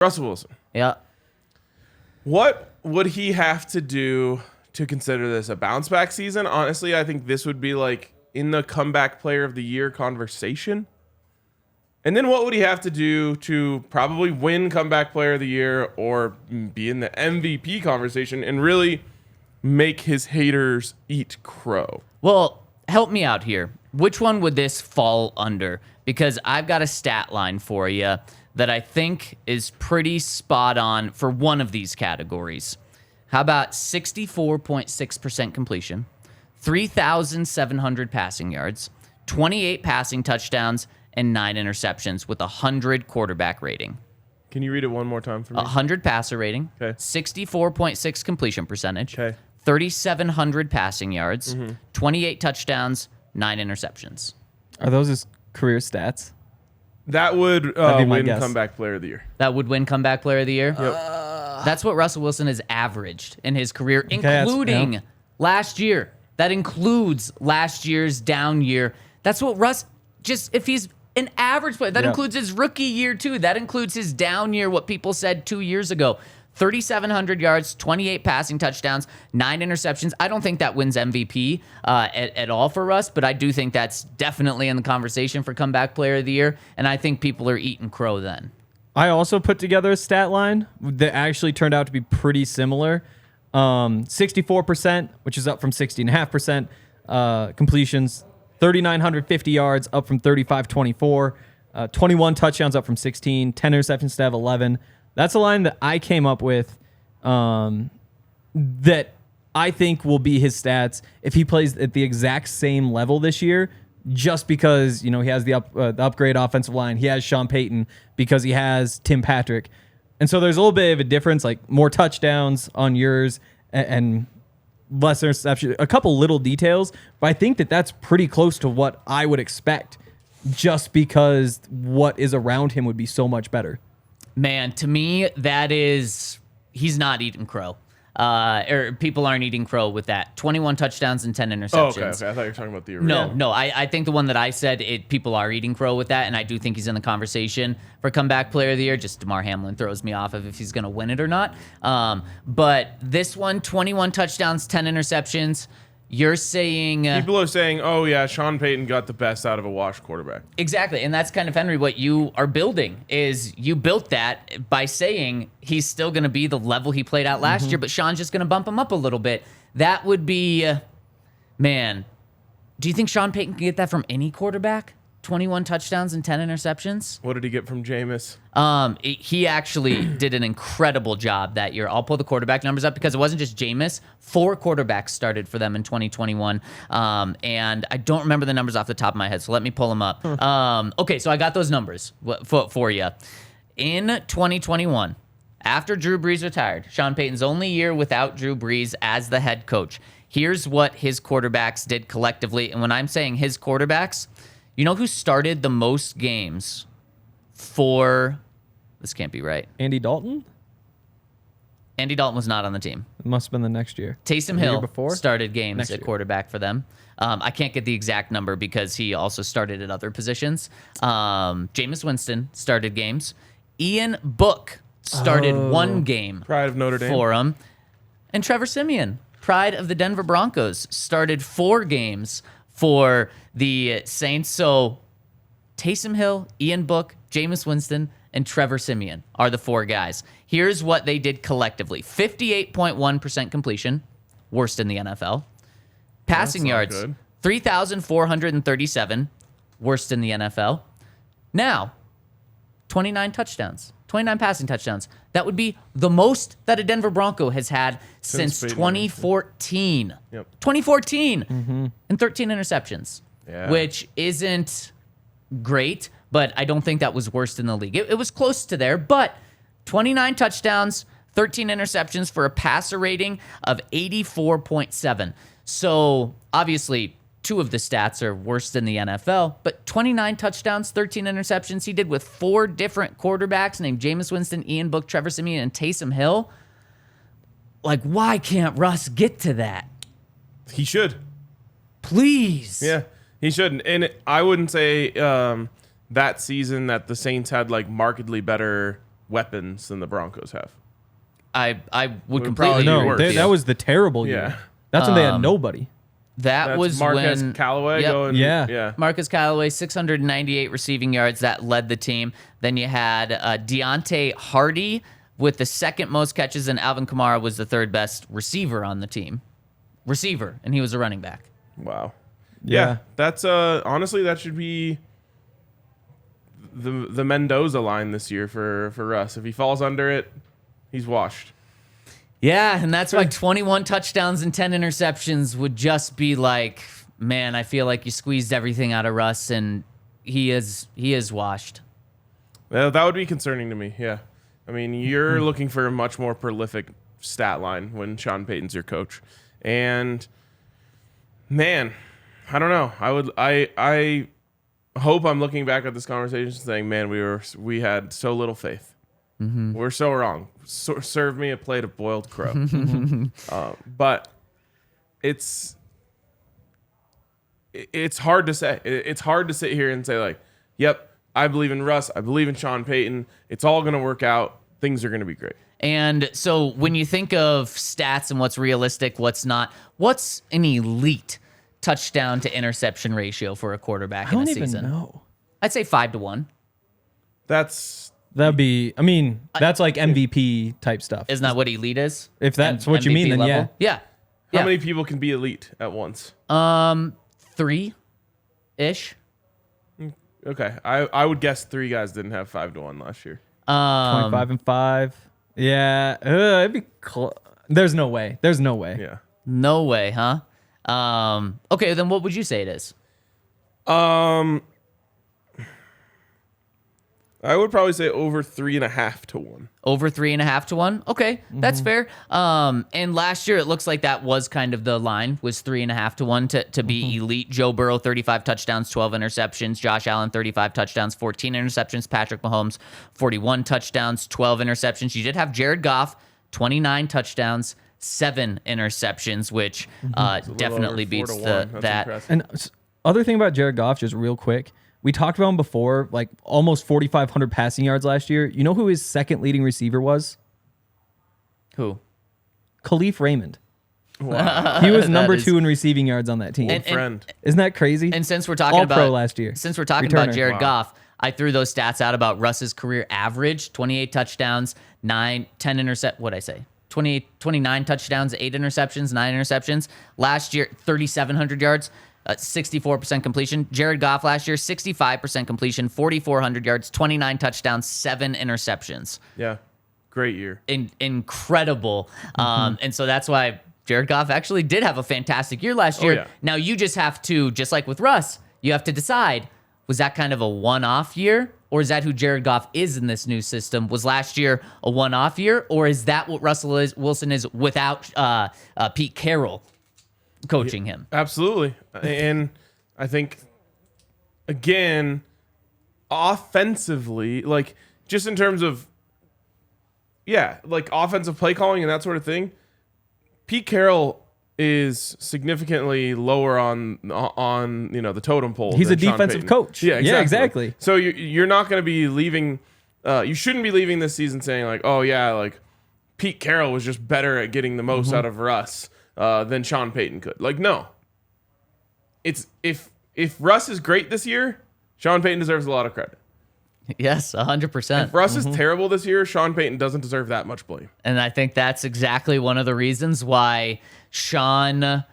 Russell Wilson. Yeah. What would he have to do to consider this a bounce back season? Honestly, I think this would be like in the comeback player of the year conversation. And then what would he have to do to probably win comeback player of the year or be in the MVP conversation and really make his haters eat crow? Well, help me out here. Which one would this fall under? Because I've got a stat line for you that I think is pretty spot on for one of these categories. How about 64.6% completion, 3,700 passing yards, 28 passing touchdowns, and 9 interceptions with 100 quarterback rating. Can you read it one more time for me? 100 passer rating, Okay. 64.6 completion percentage, Okay. 3,700 passing yards, 28 touchdowns, 9 interceptions. Are those his career stats? That would That'd be my win guess. comeback player of the year. That would win comeback player of the year? Yep. That's what Russell Wilson has averaged in his career, that's- including yeah. last year. That includes last year's down year. That's what Russ, just if he's an average player, that Yeah. includes his rookie year too. That includes his down year, what people said 2 years ago. 3,700 yards, 28 passing touchdowns, 9 interceptions. I don't think that wins MVP at all for Russ, but I do think that's definitely in the conversation for comeback player of the year, and I think people are eating crow then. I also put together a stat line that actually turned out to be pretty similar. 64%, which is up from 60.5%. Completions, 3,950 yards, up from 3,524. 21 touchdowns, up from 16. 10 interceptions instead of 11. That's a line that I came up with that I think will be his stats if he plays at the exact same level this year, just because, you know, he has the upgrade offensive line. He has Sean Payton because he has Tim Patrick. And so there's a little bit of a difference, like more touchdowns on yours and less interception, a couple little details. But I think that that's pretty close to what I would expect just because what is around him would be so much better. Man, to me, that is, he's not eating crow. Or people aren't eating crow with that. 21 touchdowns and 10 interceptions. Oh, okay. I thought you were talking about the original. No, I think the one that I said, people are eating crow with that, and I do think he's in the conversation for comeback player of the year. Just DeMar Hamlin throws me off of if he's going to win it or not. But this one, 21 touchdowns, 10 interceptions. You're saying... People are saying, oh, yeah, Sean Payton got the best out of a washed quarterback. Exactly, and that's kind of, Henry, what you are building is you built that by saying he's still going to be the level he played out last year, but Sean's just going to bump him up a little bit. That would be, man, do you think Sean Payton can get that from any quarterback? 21 touchdowns and 10 interceptions? What did he get from Jameis? He actually did an incredible job that year. I'll pull the quarterback numbers up because it wasn't just Jameis. 4 quarterbacks started for them in 2021. And I don't remember the numbers off the top of my head, so let me pull them up. Okay, so I got those numbers for you. In 2021, after Drew Brees retired, Sean Payton's only year without Drew Brees as the head coach, here's what his quarterbacks did collectively. And when I'm saying his quarterbacks, you know who started the most games for... This can't be right. Andy Dalton? Andy Dalton was not on the team. It must have been the next year. Taysom The year Hill before? started games Next at year. quarterback for them. I can't get the exact number because he also started at other positions. Jameis Winston started games. Ian Book started one game Pride of Notre Dame. for him. And Trevor Siemian, pride of the Denver Broncos, started 4 games for the Saints. So Taysom Hill, Ian Book, Jameis Winston, and Trevor Siemian are the 4 guys. Here's what they did collectively. 58.1% completion, worst in the NFL. Passing not yards, good. 3,437, worst in the NFL. Now, 29 touchdowns, 29 passing touchdowns. That would be the most that a Denver Bronco has had since Peyton 2014. Yep. 2014 and 13 interceptions, Yeah. which isn't great, but I don't think that was worst in the league. It was close to there, but 29 touchdowns, 13 interceptions for a passer rating of 84.7. So obviously, 2 of the stats are worse than the NFL, but 29 touchdowns, 13 interceptions he did with 4 different quarterbacks named Jameis Winston, Ian Book, Trevor Siemian, and Taysom Hill. Like, why can't Russ get to that? He should. Please. Yeah, he shouldn't. And I wouldn't say that season that the Saints had like markedly better weapons than the Broncos have. I would Would completely probably No, be agree worse. with you. that was the terrible year. Yeah. That's when they had nobody. That That's was Marquez when Callaway Yep. going. Yeah. Yeah. Marcus Callaway, 698 receiving yards. That led the team. Then you had Deontay Hardy with the second most catches, and Alvin Kamara was the third best receiver on the team. And he was a running back. Wow. Yeah. Yeah. That's honestly that should be the Mendoza line this year for Russ. If he falls under it, he's washed. Yeah, and that's why 21 touchdowns and 10 interceptions would just be like, man, I feel like you squeezed everything out of Russ, and he is washed. Well, that would be concerning to me. Yeah. I mean, you're looking for a much more prolific stat line when Sean Payton's your coach. And man, I don't know. I hope I'm looking back at this conversation saying, man, we had so little faith. We're so wrong. Serve me a plate of boiled crow. But it's hard to say. It's hard to sit here and say like, yep, I believe in Russ. I believe in Sean Payton. It's all going to work out. Things are going to be great. And so when you think of stats and what's realistic, what's not, what's an elite touchdown to interception ratio for a quarterback I in a don't even season? know. I'd say 5-1. That'd be, I mean, that's like MVP type stuff. Isn't that what elite is? If that's what you mean, MVP then yeah. level? Yeah. How many people can be elite at once? 3-ish. Okay. I would guess 3 guys didn't have 5-1 last year. 25 and 5. Yeah. It'd be There's no way. There's no way. Yeah. No way, huh? Okay, then what would you say it is? I would probably say over 3.5 to 1. Over 3.5 to 1. Okay, that's fair. And last year it looks like that was kind of the line, was 3.5 to 1 to be elite. Joe Burrow, 35 touchdowns, 12 interceptions. Josh Allen, 35 touchdowns, 14 interceptions. Patrick Mahomes, 41 touchdowns, 12 interceptions. You did have Jared Goff, 29 touchdowns, 7 interceptions, which definitely over 4 beats to 1. That's that. impressive. And other thing about Jared Goff, just real quick, we talked about him before, like almost 4,500 passing yards last year. You know who his second leading receiver was? Who? Khalif Raymond. Wow. He was That number is- 2 in receiving yards on that team. And- Friend. Isn't that crazy? And since we're talking All about pro last year. since we're talking about Returner. Jared Wow. Goff, I threw those stats out about Russ's career average: 28 touchdowns, 29 touchdowns, 8 interceptions, 9 interceptions. Last year, 3,700 yards, 64% completion. Jared Goff last year, 65% completion, 4,400 yards, 29 touchdowns, 7 interceptions. Yeah. Great year. Incredible. And so that's why Jared Goff actually did have a fantastic year last year. yeah. Now you just have to, just like with Russ, you have to decide, was that kind of a one-off year? Or is that who Jared Goff is in this new system? Was last year a one-off year? Or is that what Russell Wilson is without Pete Carroll coaching him? Absolutely. And I think, again, offensively, like just in terms of, like offensive play calling and that sort of thing, Pete Carroll is significantly lower on the totem pole. He's than a Sean defensive Payton. coach. Yeah, exactly. Yeah, exactly. So you're not going to be leaving. You shouldn't be leaving this season saying like, oh yeah, like Pete Carroll was just better at getting the most out of Russ than Sean Payton could. Like no. It's if Russ is great this year, Sean Payton deserves a lot of credit. Yes, 100%. If Russ is terrible this year, Sean Payton doesn't deserve that much blame. And I think that's exactly one of the reasons why Sean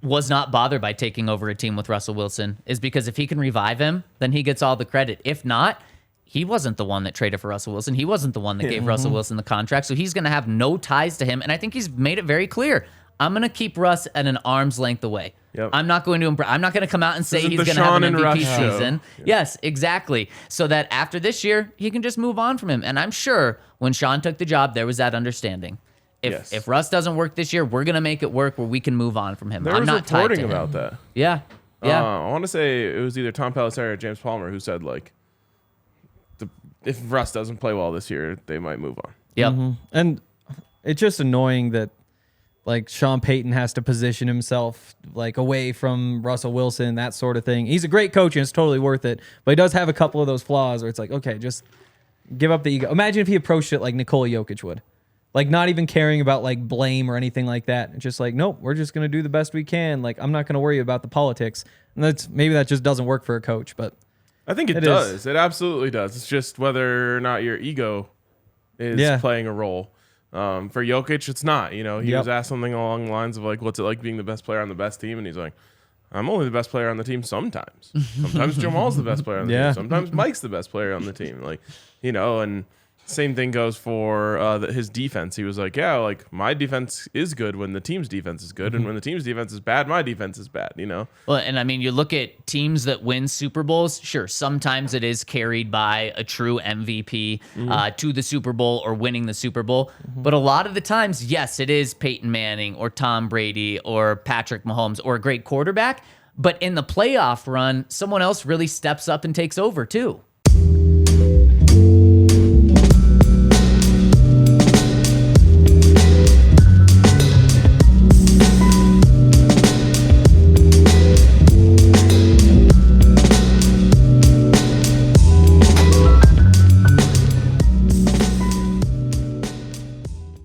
was not bothered by taking over a team with Russell Wilson, is because if he can revive him, then he gets all the credit. If not, he wasn't the one that traded for Russell Wilson. He wasn't the one that gave Russell Wilson the contract. So he's going to have no ties to him. And I think he's made it very clear. I'm going to keep Russ at an arm's length away. Yep. I'm not going to come out and say Isn't he's the going to have Sean an and MVP Russ show. season. Yes, exactly. So that after this year, he can just move on from him. And I'm sure when Sean took the job, there was that understanding. If Russ doesn't work this year, we're going to make it work where we can move on from him. There I'm was not tied to reporting him. about that. Yeah. Yeah. I want to say it was either Tom Pelissero or James Palmer who said like, if Russ doesn't play well this year, they might move on. Yep. And it's just annoying that like Sean Payton has to position himself like away from Russell Wilson, that sort of thing. He's a great coach and it's totally worth it, but he does have a couple of those flaws where it's like, okay, just Give up the ego. Imagine if he approached it like Nikola Jokic would. Like, not even caring about, like, blame or anything like that. It's just like, nope, we're just going to do the best we can. Like, I'm not going to worry about the politics. And maybe that just doesn't work for a coach, but I think it does. It absolutely does. It's just whether or not your ego is playing a role. For Jokic, it's not. You know, he was asked something along the lines of, like, what's it like being the best player on the best team? And he's like, I'm only the best player on the team sometimes. Sometimes Jamal's the best player on the team. Sometimes Mike's the best player on the team. Like, you know, and same thing goes for his defense. He was like, yeah, like my defense is good when the team's defense is good. And when the team's defense is bad, my defense is bad, you know? Well, and I mean, you look at teams that win Super Bowls, sure, sometimes it is carried by a true MVP to the Super Bowl or winning the Super Bowl. But a lot of the times, yes, it is Peyton Manning or Tom Brady or Patrick Mahomes or a great quarterback. But in the playoff run, someone else really steps up and takes over too.